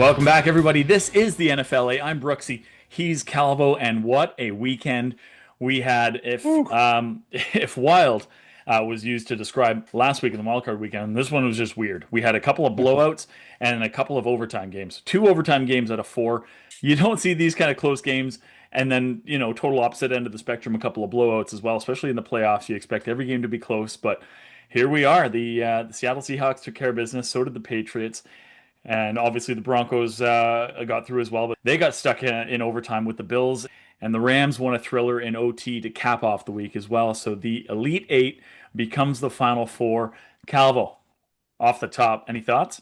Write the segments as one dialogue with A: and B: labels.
A: Welcome back, everybody. This is the NFLA. I'm Brooksee. He's Calvo, and what a weekend we had! If
B: Whew.
A: if wild was used to describe last week in the wildcard weekend, this one was just weird. We had a couple of blowouts and a couple of overtime games. Two overtime games out of four. You don't see these kind of close games, and then total opposite end of the spectrum, a couple of blowouts as well. Especially in the playoffs, you expect every game to be close, but here we are. The Seattle Seahawks took care of business. So did the Patriots. And obviously the Broncos got through as well, but they got stuck in overtime with the Bills. And the Rams won a thriller in OT to cap off the week as well. So the Elite Eight becomes the Final Four. Calvo, off the top, any thoughts?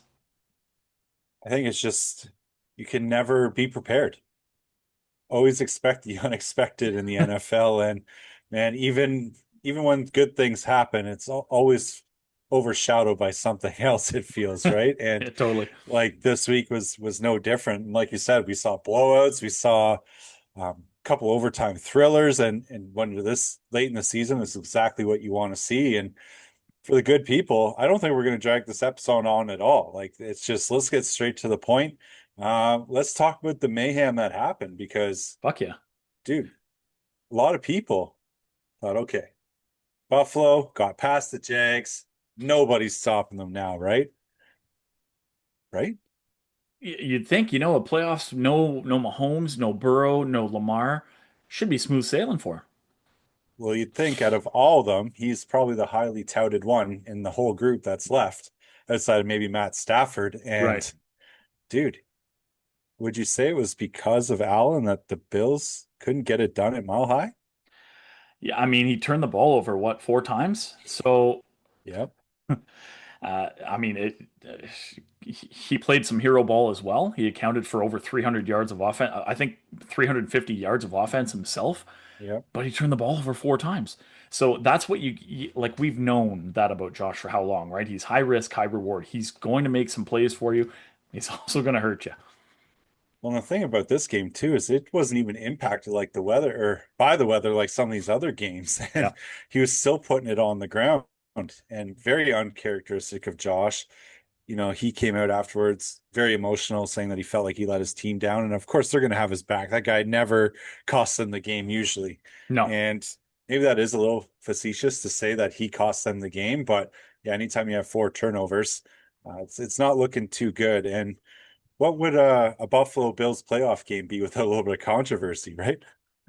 B: I think it's just you can never be prepared. Always expect the unexpected in the NFL. And man, even when good things happen, it's always overshadowed by something else, it feels, right?
A: Yeah,
B: And
A: totally.
B: like this week was no different. And like you said, we saw blowouts, we saw a couple overtime thrillers, and when you're this late in the season, it's exactly what you want to see. And for the good people, I don't think we're going to drag this episode on at all. Like, it's just let's get straight to the point. Let's talk about the mayhem that happened because,
A: Fuck yeah.
B: dude, a lot of people thought, okay, Buffalo got past the Jags. Nobody's stopping them now, right? Right?
A: You'd think, a playoffs, no Mahomes, no Burrow, no Lamar, should be smooth sailing for.
B: Well, you'd think out of all of them, he's probably the highly touted one in the whole group that's left, outside of maybe Matt Stafford.
A: Right.
B: And, dude, would you say it was because of Allen that the Bills couldn't get it done at Mile High?
A: Yeah, I mean, he turned the ball over, what, four times? So
B: Yep.
A: I mean, he played some hero ball as well. He accounted for over 300 yards of offense. I think 350 yards of offense himself,
B: Yep.
A: but he turned the ball over four times. So that's what like. We've known that about Josh for how long, right? He's high risk, high reward. He's going to make some plays for you. He's also going to hurt you.
B: Well, the thing about this game too is it wasn't even impacted like the weather or by the weather like some of these other games,
A: Yeah.
B: and he was still putting it on the ground. And very uncharacteristic of Josh. He came out afterwards very emotional, saying that he felt like he let his team down. And of course, they're going to have his back. That guy never costs them the game usually.
A: No.
B: And maybe that is a little facetious to say that he cost them the game, but yeah, anytime you have four turnovers, it's not looking too good. And what would a Buffalo Bills playoff game be without a little bit of controversy, right?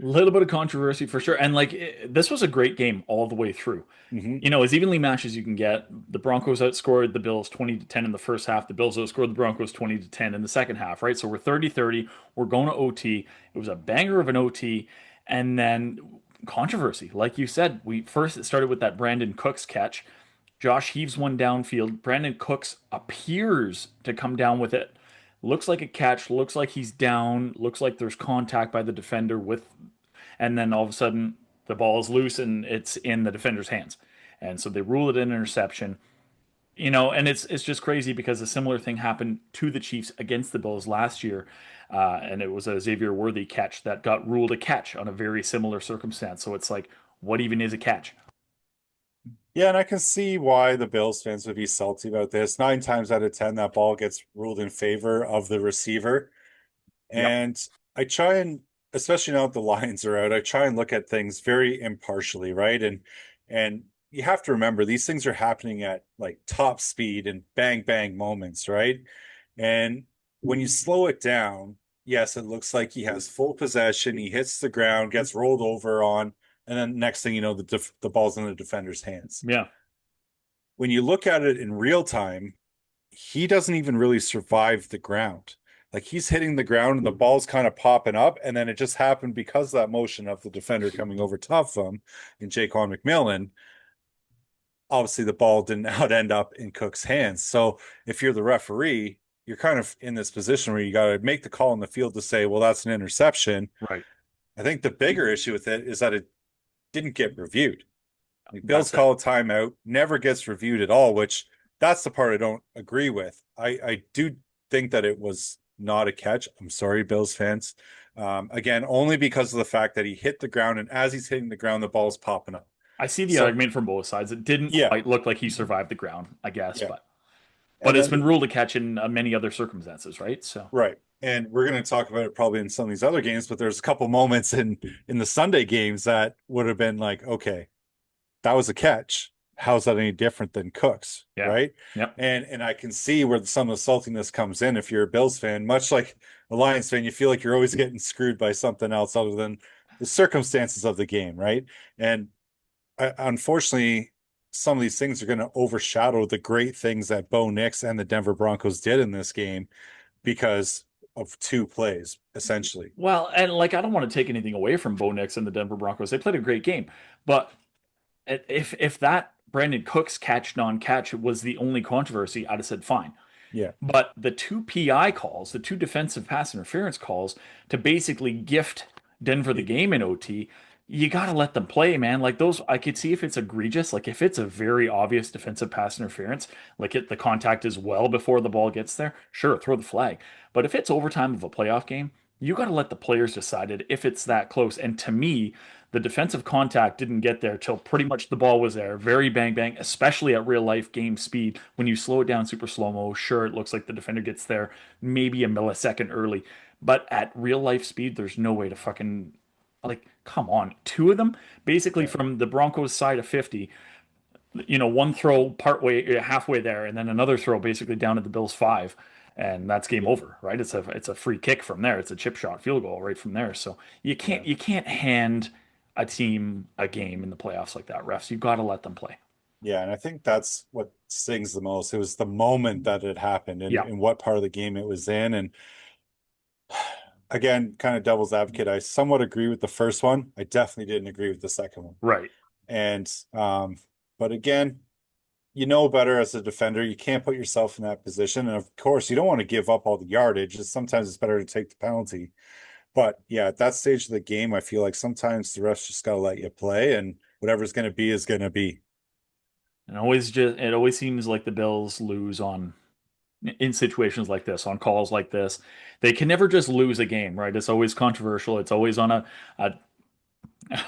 A: Little bit of controversy for sure. And like this was a great game all the way through.
B: Hmm.
A: As evenly matched as you can get. The Broncos outscored the Bills 20 to 10 in the first half. The Bills outscored the Broncos 20 to 10 in the second half, right? So we're 30-30. We're going to OT. It was a banger of an OT. And then controversy. Like you said, we first it started with that Brandon Cooks catch. Josh heaves one downfield. Brandon Cooks appears to come down with it. Looks like a catch, looks like he's down, looks like there's contact by the defender and then all of a sudden the ball is loose and it's in the defender's hands. And so they rule it an interception. And it's just crazy because a similar thing happened to the Chiefs against the Bills last year. And it was a Xavier Worthy catch that got ruled a catch on a very similar circumstance. So it's like, what even is a catch?
B: Yeah, and I can see why the Bills fans would be salty about this. Nine times out of 10, that ball gets ruled in favor of the receiver.
A: Yep.
B: And I try and, especially now that the lines are out, I try and look at things very impartially, right? And you have to remember these things are happening at like top speed and bang bang moments, right? And when you slow it down, yes, it looks like he has full possession. He hits the ground, gets rolled over on, and then next thing you know, the ball's in the defender's hands.
A: Yeah.
B: When you look at it in real time, he doesn't even really survive the ground. Like he's hitting the ground and the ball's kind of popping up, and then it just happened because of that motion of the defender coming over top of him and Jaquan McMillan. Obviously, the ball did not end up in Cook's hands. So if you're the referee, you're kind of in this position where you got to make the call in the field to say, well, that's an interception.
A: Right.
B: I think the bigger issue with it is that it didn't get reviewed. Like Bills
A: That's it.
B: call a timeout, never gets reviewed at all, which that's the part I don't agree with. I do think that it was not a catch. I'm sorry, Bills fans. Again, only because of the fact that he hit the ground, and as he's hitting the ground, the ball's popping up.
A: I see the
B: So
A: argument from both sides. It didn't
B: yeah,
A: quite look like he survived the ground, I guess,
B: yeah.
A: but But
B: And
A: it's
B: then
A: been ruled a catch in many other circumstances, right? So
B: right. And we're going to talk about it probably in some of these other games, but there's a couple moments in the Sunday games that would have been like, okay, that was a catch. How's that any different than Cook's,
A: yeah,
B: right?
A: yep.
B: And I can see where some of the saltiness comes in if you're a Bills fan, much like a Lions fan, you feel like you're always getting screwed by something else other than the circumstances of the game, right? And unfortunately, some of these things are going to overshadow the great things that Bo Nix and the Denver Broncos did in this game because of two plays, essentially.
A: Well, and like I don't want to take anything away from Bo Nix and the Denver Broncos. They played a great game, but if that Brandon Cooks catch non-catch was the only controversy, I'd have said fine.
B: Yeah.
A: But the two PI calls, the two defensive pass interference calls to basically gift Denver the game in OT, you got to let them play, man. Like those, I could see if it's egregious, like if it's a very obvious defensive pass interference, like the contact is well before the ball gets there, sure, throw the flag. But if it's overtime of a playoff game, you got to let the players decide it if it's that close. And to me, the defensive contact didn't get there till pretty much the ball was there. Very bang bang, especially at real life game speed. When you slow it down super slow mo, sure, it looks like the defender gets there maybe a millisecond early. But at real life speed, there's no way to fucking like, come on. Two of them, basically
B: Yeah.
A: from the Broncos side of 50, one throw partway, halfway there, and then another throw basically down at the Bills 5. And that's game
B: Yeah.
A: over, right? It's a free kick from there. It's a chip shot field goal right from there. So you
B: Yeah.
A: can't hand a team a game in the playoffs like that, refs. You got to let them play.
B: Yeah. And I think that's what stings the most. It was the moment that it happened
A: Yeah,
B: and what part of the game it was in. And again, kind of devil's advocate, I somewhat agree with the first one. I definitely didn't agree with the second one.
A: right.
B: And but again, you know better as a defender. You can't put yourself in that position. And of course, you don't want to give up all the yardage. Sometimes it's better to take the penalty. But yeah, at that stage of the game, I feel like sometimes the refs just gotta let you play, and whatever's going to be is going to be.
A: And it always seems like the Bills lose on in situations like this, on calls like this. They can never just lose a game, right? It's always controversial. It's always on a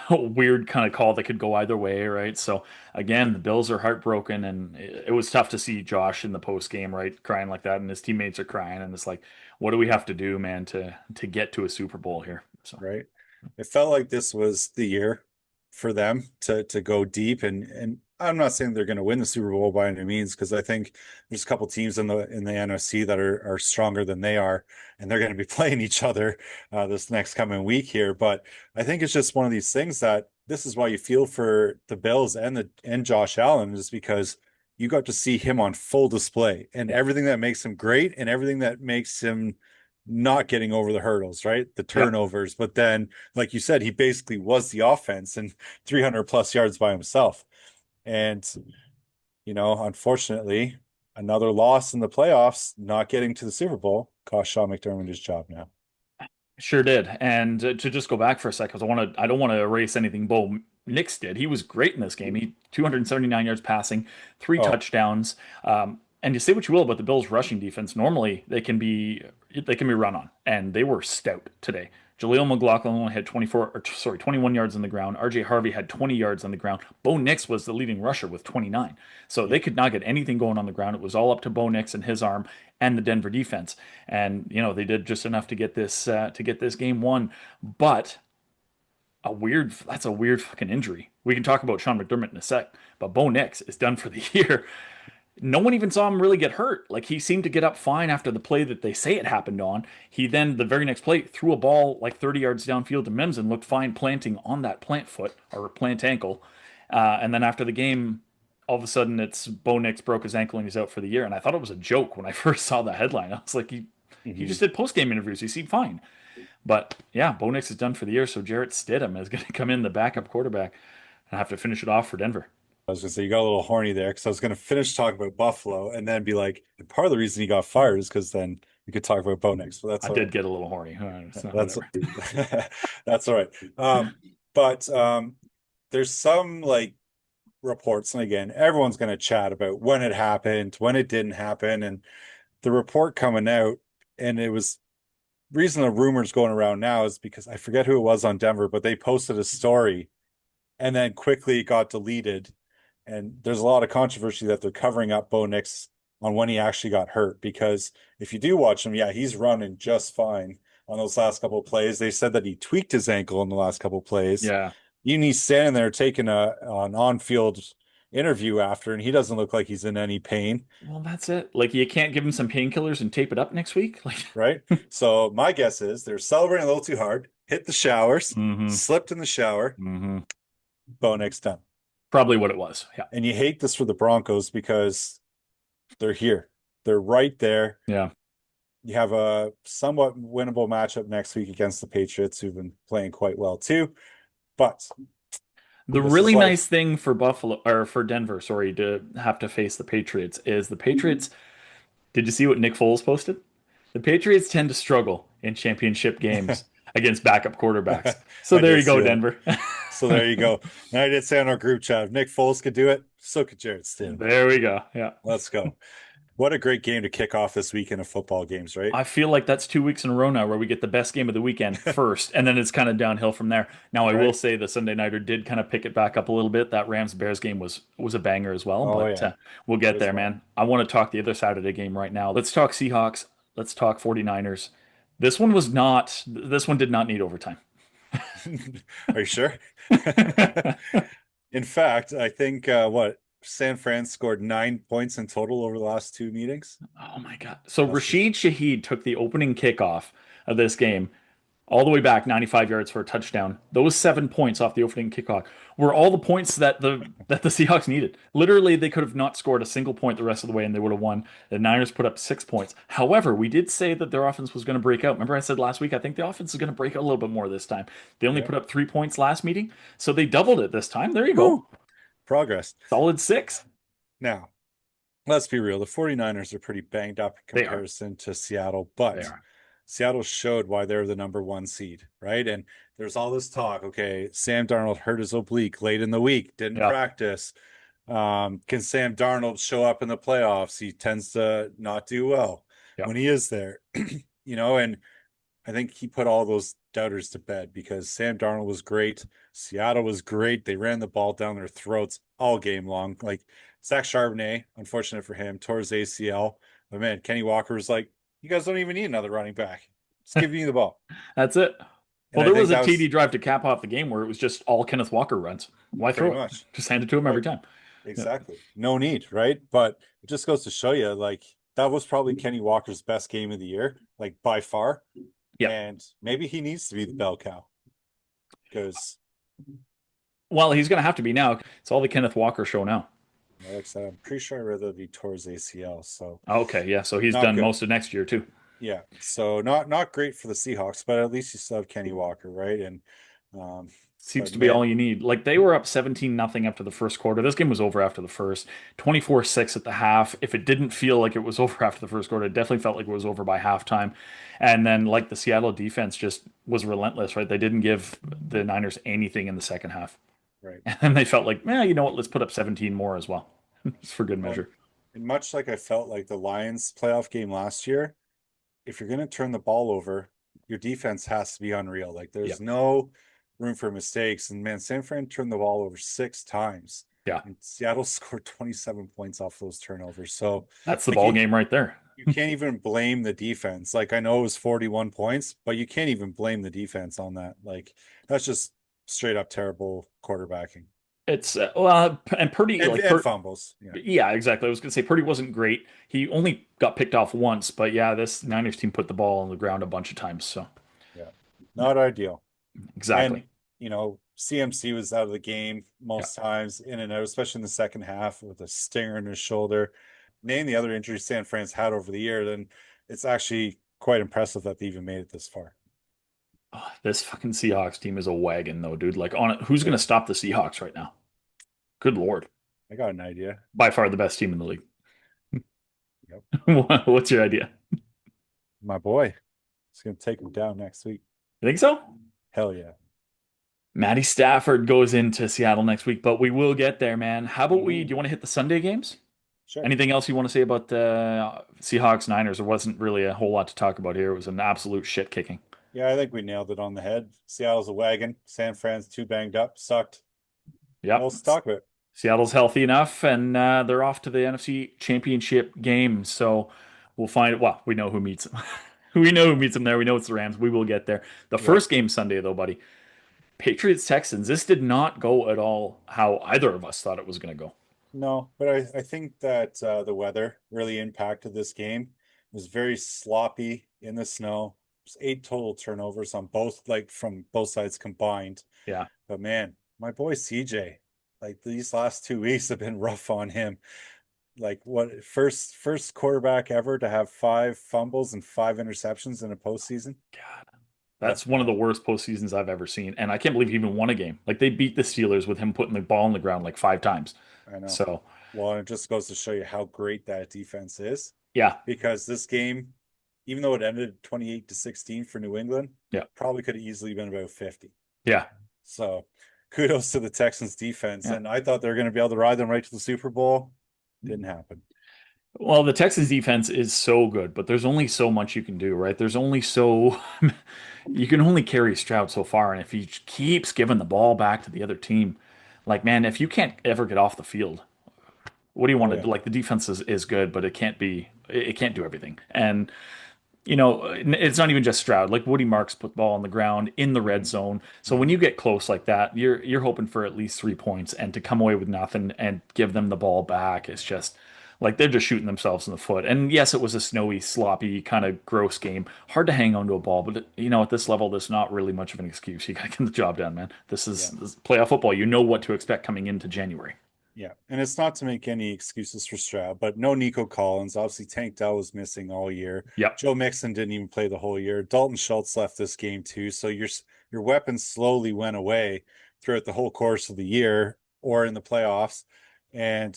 A: a weird kind of call that could go either way, right? So again, the Bills are heartbroken, and it was tough to see Josh in the post game, right, crying like that, and his teammates are crying, and it's like, what do we have to do, man, to get to a Super Bowl here? So
B: Right? It felt like this was the year for them to go deep and I'm not saying they're going to win the Super Bowl by any means because I think there's a couple teams in the NFC that are stronger than they are and they're going to be playing each other this next coming week here. But I think it's just one of these things that this is why you feel for the Bills and Josh Allen is because you got to see him on full display and
A: yeah,
B: everything that makes him great and everything that makes him not getting over the hurdles, right? The
A: yeah,
B: turnovers. But then, like you said, he basically was the offense and 300 plus yards by himself. And, unfortunately, another loss in the playoffs, not getting to the Super Bowl, cost Sean McDermott his job now.
A: sure did. And to just go back for a second, I don't want to erase anything Bo Nix did. He was great in this game. He 279 yards passing, three
B: Oh,
A: touchdowns. And you say what you will about the Bills' rushing defense. Normally, they can be run on, and they were stout today. Jaleel McLaughlin only had 21 yards on the ground. RJ Harvey had 20 yards on the ground. Bo Nix was the leading rusher with 29. So
B: yeah.
A: they could not get anything going on the ground. It was all up to Bo Nix and his arm and the Denver defense. And they did just enough to get this game won. But that's a weird fucking injury. We can talk about Sean McDermott in a sec, but Bo Nix is done for the year. No one even saw him really get hurt. Like he seemed to get up fine after the play that they say it happened on. He then the very next play threw a ball like 30 yards downfield to Mims and looked fine planting on that plant foot or plant ankle. And then after the game, all of a sudden it's Bo Nix broke his ankle and he's out for the year. And I thought it was a joke when I first saw the headline. I was like, he
B: Mhm.
A: just did post game interviews. He seemed fine. But yeah, Bo Nix is done for the year. So Jarrett Stidham is going to come in the backup quarterback and have to finish it off for Denver.
B: I was gonna say you got a little horny there because I was gonna finish talking about Buffalo and then be like, and part of the reason he got fired is because then we could talk about Bo next. But that's
A: I
B: all right.
A: did get a little horny. So
B: That's
A: whatever.
B: that's all right. But there's some like reports, and again, everyone's gonna chat about when it happened, when it didn't happen, and the report coming out, and it was reason the rumors going around now is because I forget who it was on Denver, but they posted a story and then quickly got deleted. And there's a lot of controversy that they're covering up Bo Nix on when he actually got hurt. Because if you do watch him, yeah, he's running just fine on those last couple of plays. They said that he tweaked his ankle in the last couple of plays.
A: Yeah.
B: Even he's standing there taking an on-field interview after, and he doesn't look like he's in any pain,
A: Well, that's it. Like you can't give him some painkillers and tape it up next week. Like,
B: right? So my guess is they're celebrating a little too hard, hit the showers,
A: hmm
B: slipped in the shower,
A: hmm
B: Bo next time.
A: Probably what it was. Yeah.
B: And you hate this for the Broncos because they're here. They're right there.
A: Yeah.
B: You have a somewhat winnable matchup next week against the Patriots, who've been playing quite well too. But
A: The
B: this is
A: really
B: life.
A: nice thing for Buffalo or for Denver, sorry, to have to face the Patriots is the Patriots. Did you see what Nick Foles posted? The Patriots tend to struggle in championship games against backup quarterbacks. So
B: I
A: there
B: did
A: you go,
B: see that.
A: Denver.
B: So there you go. And I did say on our group chat, if Nick Foles could do it, so could Jared Stidham.
A: There we go. Yeah.
B: Let's go. What a great game to kick off this weekend of football games, right?
A: I feel like that's 2 weeks in a row now where we get the best game of the weekend first, and then it's kind of downhill from there. Now, I will
B: Right?
A: say the Sunday nighter did kind of pick it back up a little bit. That Rams Bears game was a banger as well,
B: Oh
A: but
B: yeah,
A: we'll
B: it
A: get
B: was
A: there,
B: fun.
A: man. I want to talk the other side of the game right now. Let's talk Seahawks. Let's talk 49ers. This one did not need overtime.
B: Are you sure? In fact, I think San Fran scored 9 points in total over the last two meetings.
A: Oh my God. So
B: Must be
A: Rashid Shaheed took the opening kickoff of this game all the way back 95 yards for a touchdown. Those 7 points off the opening kickoff were all the points that the Seahawks needed. Literally, they could have not scored a single point the rest of the way and they would have won. The Niners put up 6 points. However, we did say that their offense was going to break out. Remember I said last week I think the offense is going to break out a little bit more this time. They only
B: yeah.
A: put up 3 points last meeting, so they doubled it this time. There you go.
B: Woo! Progress.
A: Solid six.
B: Now, let's be real. The 49ers are pretty banged up in
A: They are.
B: comparison to Seattle,
A: They
B: but
A: are.
B: Seattle showed why they're the number one seed, right? And there's all this talk. Okay, Sam Darnold hurt his oblique late in the week, didn't
A: Yeah.
B: practice. Can Sam Darnold show up in the playoffs? He tends to not do well
A: Yeah.
B: when he is there, and I think he put all those doubters to bed because Sam Darnold was great. Seattle was great. They ran the ball down their throats all game long. Like Zach Charbonnet, unfortunate for him, tore his ACL. But man, Kenny Walker was like, you guys don't even need another running back. Just give me the ball.
A: That's it.
B: And
A: Well,
B: I
A: there
B: think
A: was a
B: that
A: TD
B: was
A: drive to cap off the game where it was just all Kenneth Walker runs. Why
B: pretty
A: throw it?
B: much
A: Just hand it to him every
B: right.
A: time. Yeah.
B: Exactly. No need, right? But it just goes to show you, like, that was probably Kenny Walker's best game of the year, like by far.
A: Yeah.
B: And maybe he needs to be the bell cow because,
A: Well, he's going to have to be now. It's all the Kenneth Walker show now.
B: like I said, I'm pretty sure I read that he tore his ACL. So
A: Okay. Yeah. So he's
B: not
A: done
B: good.
A: most of next year, too.
B: Yeah. So not great for the Seahawks, but at least you still have Kenny Walker, right? And um,
A: Seems
B: but
A: to be all
B: man,
A: you need. Like they were up 17-0 after the first quarter. This game was over after the first, 24-6 at the half. If it didn't feel like it was over after the first quarter, it definitely felt like it was over by halftime. And then like the Seattle defense just was relentless, right? They didn't give the Niners anything in the second half.
B: right.
A: And then they felt like, you know what, let's put up 17 more as well. Just for good
B: Well,
A: measure.
B: and much like I felt like the Lions playoff game last year, if you're going to turn the ball over, your defense has to be unreal. Like
A: Yeah.
B: there's no room for mistakes. And man, San Fran turned the ball over 6 times,
A: Yeah.
B: and Seattle scored 27 points off those turnovers. So
A: That's the
B: like
A: ball game right there.
B: you can't even blame the defense. Like I know it was 41 points, but you can't even blame the defense on that. Like that's just straight up terrible quarterbacking
A: It's well, and Purdy
B: and fumbles. Yeah.
A: yeah, exactly. I was gonna say Purdy wasn't great. He only got picked off once, but yeah, this Niners team put the ball on the ground a bunch of times. So
B: Yeah.
A: yeah,
B: Not ideal. And
A: exactly.
B: CMC was out of the game
A: Yeah.
B: most times, in and out, especially in the second half with a stinger in his shoulder. Name the other injuries San Fran's had over the year, then it's actually quite impressive that they even made it this far.
A: Oh, this fucking Seahawks team is a wagon, though, dude. Like, on it, who's gonna
B: Yeah,
A: stop the Seahawks right now? Good lord,
B: I got an idea.
A: by far the best team in the league.
B: Yep.
A: What's your idea?
B: My boy. He's gonna take him down next week.
A: You think so?
B: Hell yeah.
A: Matty Stafford goes into Seattle next week, but we will get there, man. How about we?
B: Mhm.
A: Do you want to hit the Sunday games?
B: Sure.
A: Anything else you want to say about the Seahawks Niners? There wasn't really a whole lot to talk about here. It was an absolute shit kicking.
B: Yeah, I think we nailed it on the head. Seattle's a wagon. San Fran's too banged up. Sucked. What
A: Yep.
B: else to talk about?
A: Seattle's healthy enough, and they're off to the NFC Championship game. So we'll find. Well, we know who meets them. We know who meets them there. We know it's the Rams. We will get there. The
B: Yep.
A: first game Sunday, though, buddy. Patriots Texans. This did not go at all how either of us thought it was going to go.
B: No, but I think that the weather really impacted this game. It was very sloppy in the snow. There's 8 total turnovers on both, like from both sides combined.
A: Yeah.
B: But man, my boy CJ, like these last 2 weeks have been rough on him. Like what first quarterback ever to have 5 fumbles and 5 interceptions in a postseason.
A: God,
B: That's
A: that's one of the
B: bad.
A: worst postseasons I've ever seen, and I can't believe he even won a game. Like they beat the Steelers with him putting the ball on the ground like 5 times.
B: I know.
A: So
B: Well, it just goes to show you how great that defense is.
A: yeah,
B: Because this game, even though it ended 28-16 for New England,
A: yeah,
B: probably could have easily been about 50.
A: yeah,
B: So kudos to the Texans defense.
A: yeah.
B: And I thought they were going to be able to ride them right to the Super Bowl. Didn't happen.
A: Well, the Texans defense is so good, but there's only so much you can do, right? There's only so you can only carry Stroud so far, and if he keeps giving the ball back to the other team, like man, if you can't ever get off the field, what do you want
B: Oh
A: to
B: yeah.
A: do? Like the defense is good, but it can't do everything. And it's not even just Stroud. Like Woody Marks put the ball on the ground in the red zone. So when
B: Mm-hmm.
A: you get close like that, you're hoping for at least 3 points, and to come away with nothing and give them the ball back is just like they're just shooting themselves in the foot. And yes, it was a snowy, sloppy, kind of gross game. Hard to hang on to a ball, but at this level, there's not really much of an excuse. You got to get the job done, man.
B: Yeah.
A: This is playoff football. You know what to expect coming into January.
B: Yeah. And it's not to make any excuses for Stroud, but no Nico Collins. Obviously, Tank Dell was missing all year.
A: Yep.
B: Joe Mixon didn't even play the whole year. Dalton Schultz left this game too. So your weapons slowly went away throughout the whole course of the year or in the playoffs. And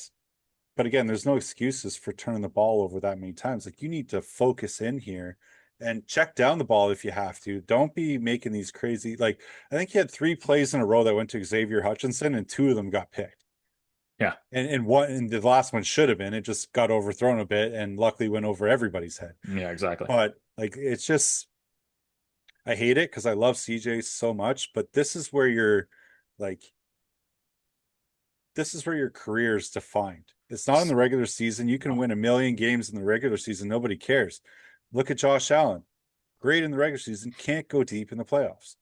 B: but again, there's no excuses for turning the ball over that many times. Like you need to focus in here and check down the ball if you have to. Don't be making these crazy like I think he had 3 plays in a row that went to Xavier Hutchinson and 2 of them got picked.
A: Yeah.
B: And the last one should have been. It just got overthrown a bit and luckily went over everybody's head.
A: Yeah. Exactly.
B: But like it's just I hate it because I love CJ so much, but like this is where your career is defined. It's not in the regular season. You can win a million games in the regular season. Nobody cares. Look at Josh Allen. Great in the regular season, can't go deep in the playoffs.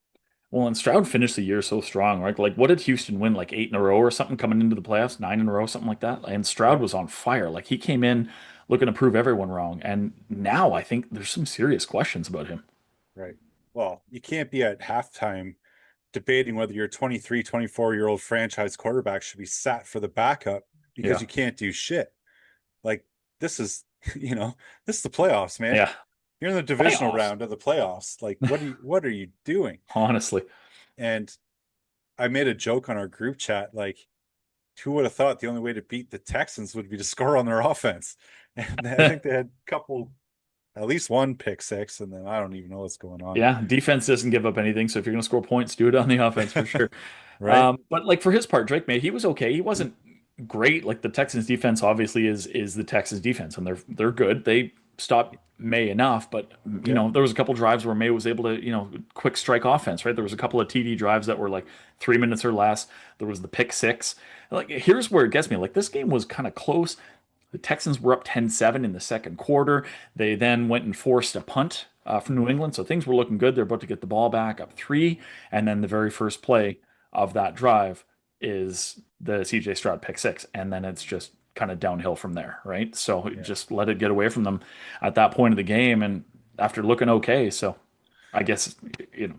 A: Well, and Stroud finished the year so strong, right? Like, what did Houston win? Like 8 in a row or something coming into the playoffs, 9 in a row, something like that. And Stroud
B: Yep.
A: was on fire. Like, he came in looking to prove everyone wrong. And now I think there's some serious questions about him.
B: Right. Well, you can't be at halftime debating whether your 23, 24-year-old franchise quarterback should be sat for the backup because
A: Yeah.
B: you can't do shit. Like, this is, this is the playoffs, man.
A: Yeah.
B: You're in the divisional
A: Playoffs.
B: round of the playoffs. Like, what are you doing?
A: Honestly.
B: And I made a joke on our group chat, like, who would have thought the only way to beat the Texans would be to score on their offense? And I think they had a couple, at least one pick six, and then I don't even know what's going on.
A: Yeah. Defense doesn't give up anything. So if you're going to score points, do it on the offense for sure.
B: Right?
A: But like for his part, Drake May, he was okay. He wasn't great. Like the Texans defense obviously is the Texans defense, and they're good. They stopped May enough, but
B: Yeah.
A: there was a couple drives where May was able to, quick strike offense, right? There was a couple of TD drives that were like 3 minutes or less. There was the pick six. Like here's where it gets me. Like this game was kind of close. The Texans were up 10-7 in the second quarter. They then went and forced a punt from New England. So things were looking good. They're about to get the ball back up three. And then the very first play of that drive is the CJ Stroud pick six. And then it's just kind of downhill from there, right? So
B: Yeah.
A: just let it get away from them at that point of the game. And after looking okay, so I guess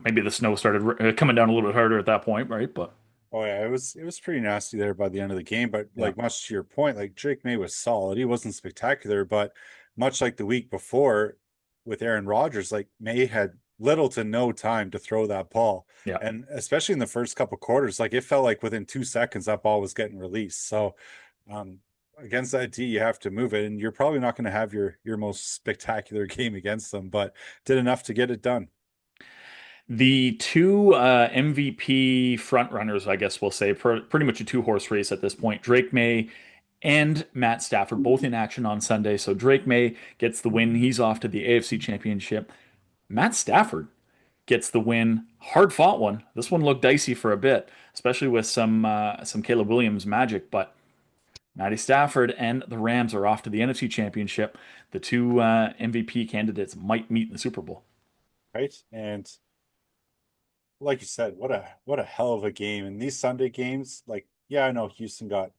A: maybe the snow started coming down a little bit harder at that point, right? But
B: Oh yeah, it was pretty nasty there by the end of the game. But
A: yeah,
B: like much to your point, like Drake May was solid. He wasn't spectacular, but much like the week before with Aaron Rodgers, like May had little to no time to throw that ball.
A: yeah.
B: And especially in the first couple quarters, like it felt like within 2 seconds that ball was getting released. So um against that D, you have to move it. And you're probably not going to have your most spectacular game against them, but did enough to get it done.
A: The two MVP frontrunners, I guess we'll say, pretty much a two-horse race at this point. Drake May and Matt Stafford, both in action on Sunday. So Drake May gets the win. He's off to the AFC Championship. Matt Stafford, gets the win. Hard fought one. This one looked dicey for a bit, especially with some Caleb Williams magic. But Matty Stafford and the Rams are off to the NFC Championship. The two MVP candidates might meet in the Super Bowl.
B: right? And like you said, what a hell of a game. And these Sunday games, like, yeah, I know Houston got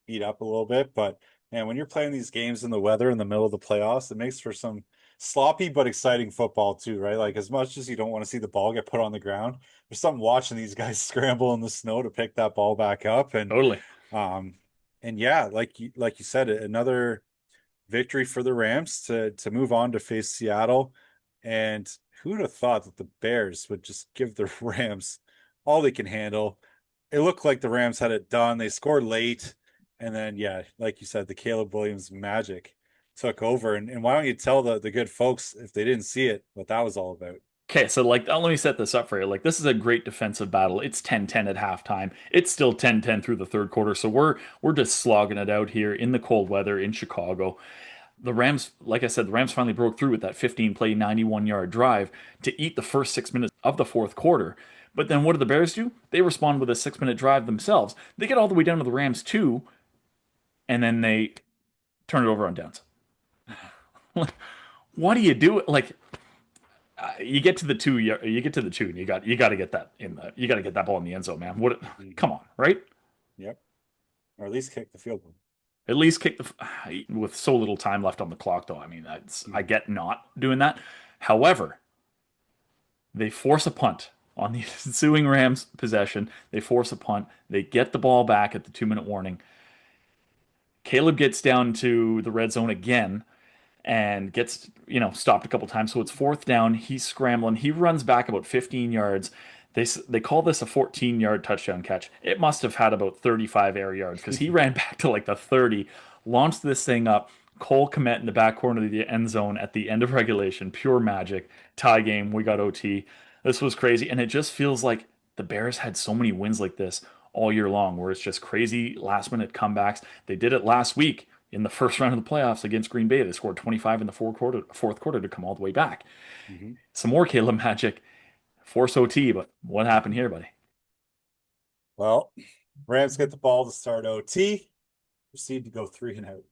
B: beat up a little bit, but man, when you're playing these games in the weather in the middle of the playoffs, it makes for some sloppy but exciting football too, right? Like as much as you don't want to see the ball get put on the ground, there's something watching these guys scramble in the snow to pick that ball back up.
A: Totally.
B: Um and yeah, like you said, another victory for the Rams to move on to face Seattle. And who'd have thought that the Bears would just give the Rams all they can handle? It looked like the Rams had it done. They scored late. And then, yeah, like you said, the Caleb Williams magic took over. And why don't you tell the good folks, if they didn't see it, what that was all about?
A: Okay, so like let me set this up for you. Like this is a great defensive battle. It's 10-10 at halftime. It's still 10-10 through the third quarter. So we're just slogging it out here in the cold weather in Chicago. The Rams, like I said, the Rams finally broke through with that 15 play, 91-yard drive to eat the first 6 minutes of the fourth quarter. But then what do the Bears do? They respond with a 6 minute drive themselves. They get all the way down to the Rams, too, and then they turn it over on downs. What do you do? Like, you get to the two, you get to the two, and you got to get that in the, you got to get that ball in the end zone, man. What?
B: Mhm.
A: Come on, right?
B: Yep. Or at least kick the field goal.
A: At least kick the with so little time left on the clock, though. I mean, I
B: Mhm.
A: get not doing that. However, they force a punt on the ensuing Rams possession. They force a punt. They get the ball back at the 2 minute warning. Caleb gets down to the red zone again and gets, stopped a couple times. So it's fourth down. He's scrambling. He runs back about 15 yards. They call this a 14-yard touchdown catch. It must have had about 35 air yards because he ran back to like the 30, launched this thing up. Cole Kmet in the back corner of the end zone at the end of regulation. Pure magic. Tie game. We got OT. This was crazy. And it just feels like the Bears had so many wins like this all year long where it's just crazy last minute comebacks. They did it last week in the first round of the playoffs against Green Bay. They scored 25 in the fourth quarter to come all the way back.
B: Mhm.
A: Some more Caleb magic, force OT, but what happened here, buddy?
B: Well, Rams get the ball to start OT, proceed to go 3-and-out.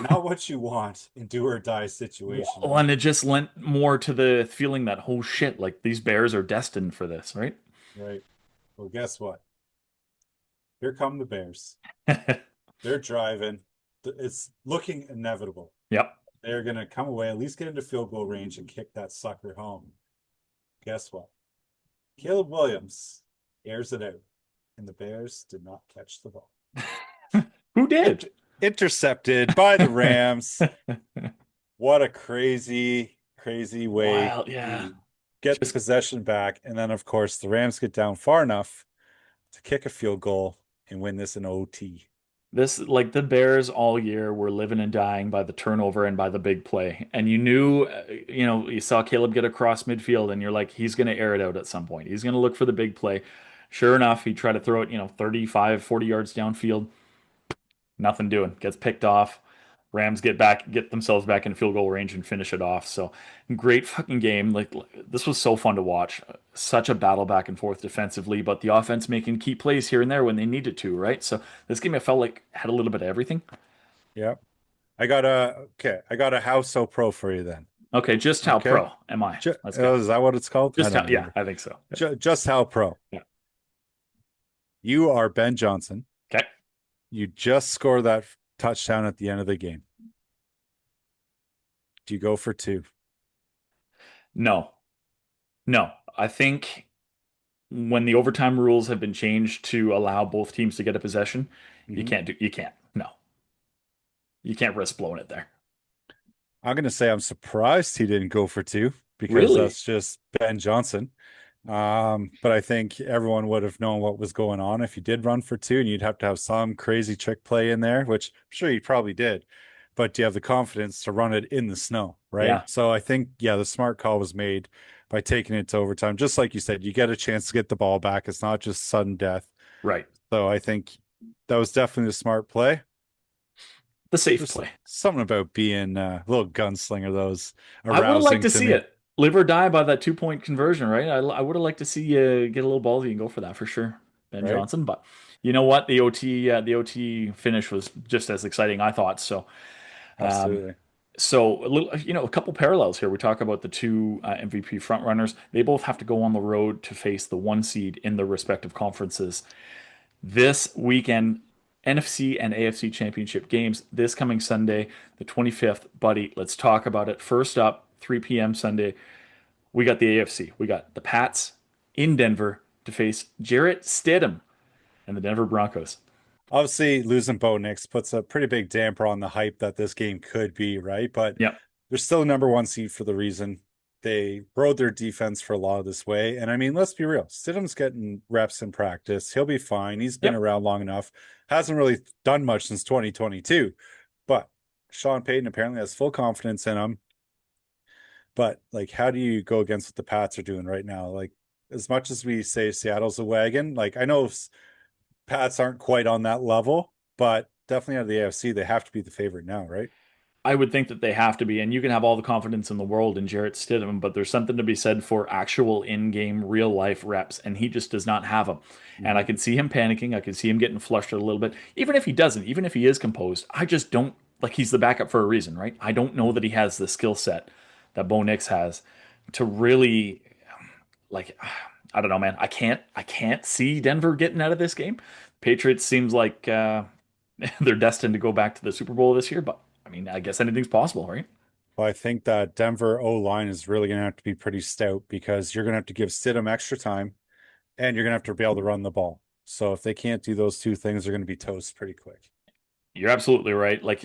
B: Not what you want in do or die situation,
A: Well,
B: right?
A: and it just lent more to the feeling that, oh shit, like these Bears are destined for this, right?
B: Right. Well, guess what? Here come the Bears. They're driving. It's looking inevitable.
A: Yep.
B: They're going to come away, at least get into field goal range and kick that sucker home. Guess what? Caleb Williams airs it out, and the Bears did not catch the ball.
A: Who did?
B: Intercepted by the Rams. What a crazy, crazy way
A: Wild, yeah.
B: to get the
A: Just
B: possession back. And then, of course, the Rams get down far enough to kick a field goal and win this in OT.
A: this, like the Bears all year were living and dying by the turnover and by the big play. And you knew, you saw Caleb get across midfield and you're like, he's going to air it out at some point. He's going to look for the big play. Sure enough, he tried to throw it, 35, 40 yards downfield. Nothing doing. Gets picked off. Rams get themselves back in field goal range and finish it off. So great fucking game. Like this was so fun to watch. Such a battle back and forth defensively, but the offense making key plays here and there when they needed to, right? So this game I felt like had a little bit of everything.
B: Yeah. I got a How So Pro for you then.
A: Okay, just how
B: Okay.
A: pro am I? Let's go.
B: Is that what it's called? I
A: Just
B: don't
A: how, yeah,
B: remember.
A: I think so.
B: Just how pro.
A: Yeah.
B: You are Ben Johnson.
A: Okay.
B: You just score that touchdown at the end of the game. Do you go for two?
A: No, no. I think when the overtime rules have been changed to allow both teams to get a possession,
B: Mm-hmm.
A: you can't. No. You can't risk blowing it there.
B: I'm going to say I'm surprised he didn't go for two because
A: Really?
B: that's just Ben Johnson. But I think everyone would have known what was going on if you did run for two, and you'd have to have some crazy trick play in there, which I'm sure you probably did. But do you have the confidence to run it in the snow, right?
A: Yeah,
B: So I think, yeah, the smart call was made by taking it to overtime. Just like you said, you get a chance to get the ball back. It's not just sudden death.
A: right.
B: So I think that was definitely a smart play.
A: The safe
B: There's
A: play.
B: something about being a little gunslinger, those
A: I would have liked
B: arousing
A: to
B: to
A: see
B: me.
A: it. live or die by that 2 point conversion, right? I would have liked to see you get a little ballsy and go for that for sure, Ben
B: right?
A: Johnson. But you know what? The OT finish was just as exciting, I thought. Um,
B: Absolutely.
A: so a little, a couple parallels here. We talk about the two MVP frontrunners. They both have to go on the road to face the one seed in their respective conferences this weekend. NFC and AFC championship games this coming Sunday, the 25th. Buddy, let's talk about it. First up, 3 p.m. Sunday, we got the AFC. We got the Pats in Denver to face Jarrett Stidham and the Denver Broncos.
B: Obviously, losing Bo Nix puts a pretty big damper on the hype that this game could be, right? But
A: Yep.
B: they're still number one seed for the reason they rode their defense for a lot of this way. And I mean, let's be real. Stidham's getting reps in practice. He'll be fine. He's been
A: Yep.
B: around long enough. Hasn't really done much since 2022. But Sean Payton apparently has full confidence in him. But like, how do you go against what the Pats are doing right now? Like, as much as we say Seattle's a wagon, like I know Pats aren't quite on that level, but definitely out of the AFC, they have to be the favorite now, right?
A: I would think that they have to be, and you can have all the confidence in the world in Jarrett Stidham, but there's something to be said for actual in-game, real-life reps, and he just does not have them. And I
B: Mhm.
A: can see him panicking. I can see him getting flustered a little bit. Even if he doesn't, even if he is composed, I just don't like he's the backup for a reason, right? I don't know that he has the skill set that Bo Nix has to really like I don't know, man. I can't see Denver getting out of this game. Patriots seems like they're destined to go back to the Super Bowl this year, but I mean, I guess anything's possible, right?
B: Well, I think that Denver O line is really going to have to be pretty stout because you're going to have to give Stidham extra time and you're going to have to be able to run the ball. So if they can't do those two things, they're going to be toast pretty quick.
A: You're absolutely right. Like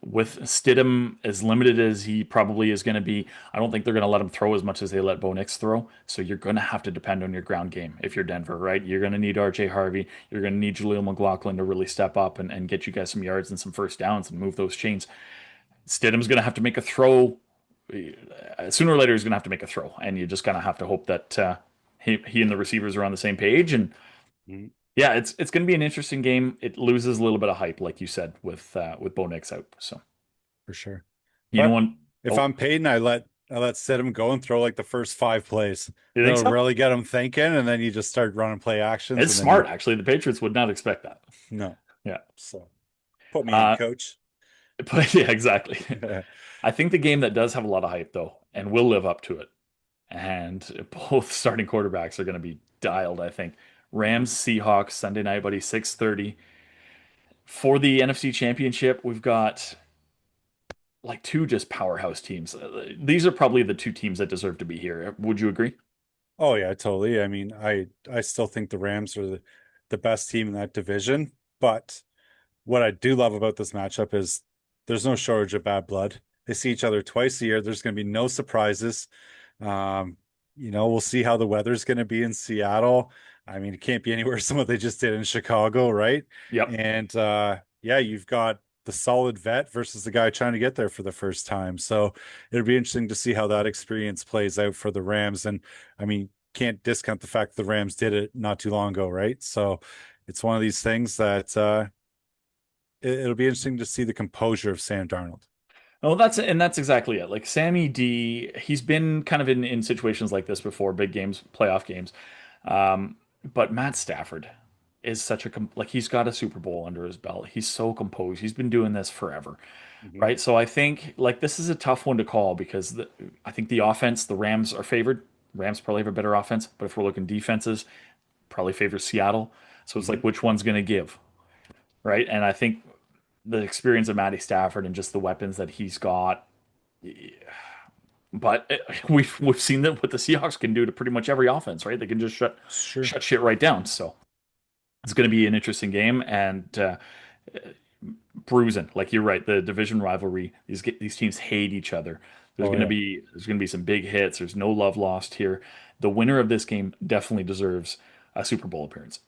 A: with Stidham as limited as he probably is going to be, I don't think they're going to let him throw as much as they let Bo Nix throw. So you're going to have to depend on your ground game if you're Denver, right? You're going to need RJ Harvey. You're going to need Jaleel McLaughlin to really step up and get you guys some yards and some first downs and move those chains. Stidham's going to have to make a throw. Sooner or later, he's going to have to make a throw, and you just kind of have to hope that he and the receivers are on the same page. And
B: Mhm.
A: yeah, it's going to be an interesting game. It loses a little bit of hype, like you said, with Bo Nix out. So
B: For sure.
A: you know
B: But
A: what?
B: if
A: Oh,
B: I'm Payton, I let Stidham go and throw like the first five plays.
A: you think
B: That'll
A: so?
B: really get him thinking, and then you just start running play actions,
A: It's
B: and then you
A: smart, actually. The Patriots would not expect that.
B: no.
A: Yeah.
B: So put me in,
A: Uh,
B: coach.
A: but yeah, exactly. I think the game that does have a lot of hype, though, and will live up to it, and both starting quarterbacks are going to be dialed, I think. Rams Seahawks Sunday night, buddy, 6:30. For the NFC Championship, we've got like two just powerhouse teams. These are probably the two teams that deserve to be here. Would you agree?
B: Oh yeah, totally. I mean, I still think the Rams are the best team in that division, but what I do love about this matchup is there's no shortage of bad blood. They see each other twice a year. There's going to be no surprises. Um, we'll see how the weather's going to be in Seattle. I mean, it can't be anywhere than what they just did in Chicago, right?
A: Yep.
B: And yeah, you've got the solid vet versus the guy trying to get there for the first time. So it'll be interesting to see how that experience plays out for the Rams. And I mean, can't discount the fact that the Rams did it not too long ago, right? So it's one of these things that it'll be interesting to see the composure of Sam Darnold.
A: Oh, that's exactly it. Like Sammy D, he's been kind of in situations like this before, big games, playoff games. Um, but Matt Stafford is such a like he's got a Super Bowl under his belt. He's so composed. He's been doing this forever,
B: Mhm.
A: right? So I think like this is a tough one to call because I think the offense, the Rams are favored. Rams probably have a better offense, but if we're looking defenses, probably favors Seattle. So it's
B: Mhm.
A: like which one's going to give, right? And I think the experience of Matty Stafford and just the weapons that he's got. But we've seen that what the Seahawks can do to pretty much every offense, right? They can just
B: Sure.
A: shut shit right down. So it's going to be an interesting game and bruising. Like you're right, the division rivalry. These teams hate each other.
B: Oh yeah,
A: There's going to be some big hits. There's no love lost here. The winner of this game definitely deserves a Super Bowl appearance.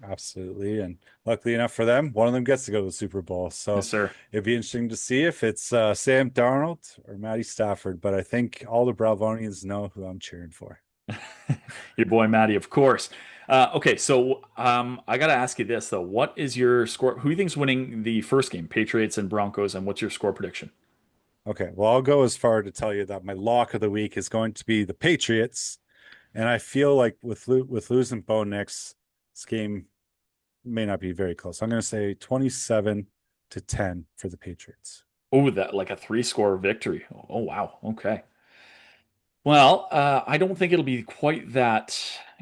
B: absolutely. And luckily enough for them, one of them gets to go to the Super Bowl.
A: Yes,
B: So
A: sir.
B: it'd be interesting to see if it's Sam Darnold or Matty Stafford. But I think all the Bravonians know who I'm cheering for.
A: Your boy Matty, of course. Okay, so I got to ask you this though: what is your score? Who do you think's winning the first game, Patriots and Broncos, and what's your score prediction?
B: Okay, well, I'll go as far to tell you that my lock of the week is going to be the Patriots, and I feel like with losing Bo Nix, this game may not be very close. I'm going to say 27-10 for the Patriots.
A: Oh, that like a three-score victory. Oh, wow. Okay. Well, I don't think it'll be quite that.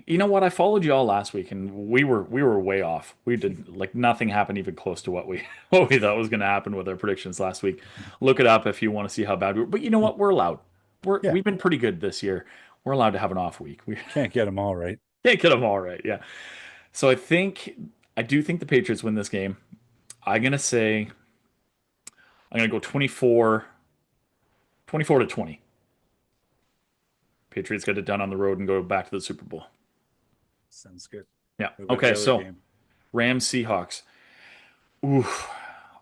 A: You know what? I followed you all last week, and we were way off. We did like nothing happened even close to what we what we thought was going to happen with our predictions last week. Look it up if you want to see how bad we were. But you know what? We're allowed.
B: Yeah,
A: We've been pretty good this year. We're allowed to have an off week. We
B: can't get them all right.
A: can't get them all right. Yeah. So I do think the Patriots win this game. I'm gonna say I'm gonna go 24 to 20. Patriots get it done on the road and go back to the Super Bowl.
B: Sounds good.
A: Yeah.
B: What about the
A: Okay.
B: other
A: So
B: game?
A: Rams Seahawks. Ooh,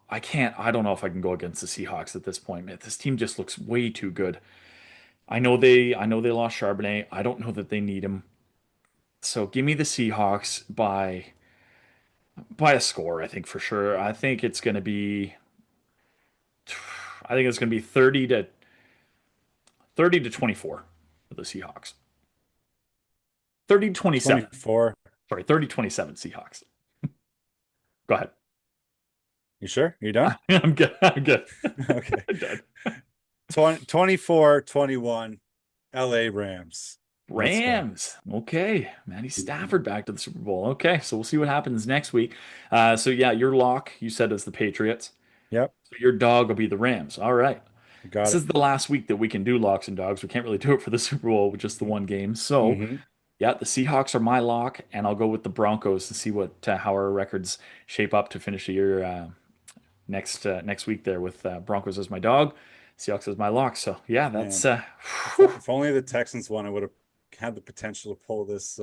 A: I can't. I don't know if I can go against the Seahawks at this point, man. This team just looks way too good. I know they lost Charbonnet. I don't know that they need him. So give me the Seahawks by a score, I think for sure. I think it's going to be 30 to 24 for the Seahawks. 30 to 27.
B: 24.
A: Sorry, 30-27 Seahawks. Go ahead.
B: You sure? You done?
A: I'm good. I'm good.
B: Okay.
A: I'm done.
B: 24-21 LA Rams. Let's go.
A: Rams. Okay. Matty Stafford back to the Super Bowl. Okay. So we'll see what happens next week. So yeah, your lock, you said, is the Patriots.
B: Yep,
A: So your dog will be the Rams. All right.
B: got
A: This
B: it.
A: is the last week that we can do locks and dogs. We can't really do it for the Super Bowl with just the one game. So
B: Mm-hmm.
A: yeah, the Seahawks are my lock, and I'll go with the Broncos to see what how our records shape up to finish the year next week there with Broncos as my dog, Seahawks as my lock. So yeah, that's
B: Man, if only the Texans won, I would have had the potential to pull this.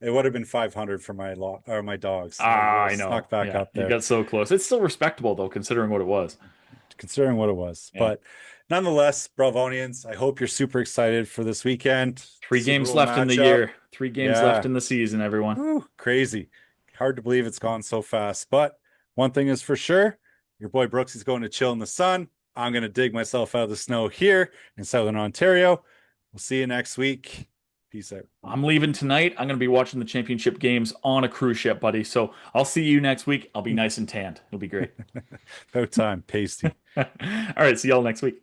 B: It would have been 500 for my law or my dogs. I would have
A: I know.
B: snuck back
A: Yeah,
B: up
A: you
B: there,
A: got so close. It's still respectable though, considering what it was.
B: considering what it was.
A: Yeah.
B: But nonetheless, Bravonians, I hope you're super excited for this weekend.
A: Three
B: Super
A: games
B: Bowl
A: left in the
B: matchup.
A: year. 3 games left
B: Yeah.
A: in the season, everyone.
B: Whew, crazy. Hard to believe it's gone so fast. But one thing is for sure, your boy Brooks is going to chill in the sun. I'm going to dig myself out of the snow here in Southern Ontario. We'll see you next week. Peace out.
A: I'm leaving tonight. I'm going to be watching the championship games on a cruise ship, buddy. So I'll see you next week. I'll be nice and tanned. It'll be great.
B: About time. Pasty.
A: All right. See y'all next week.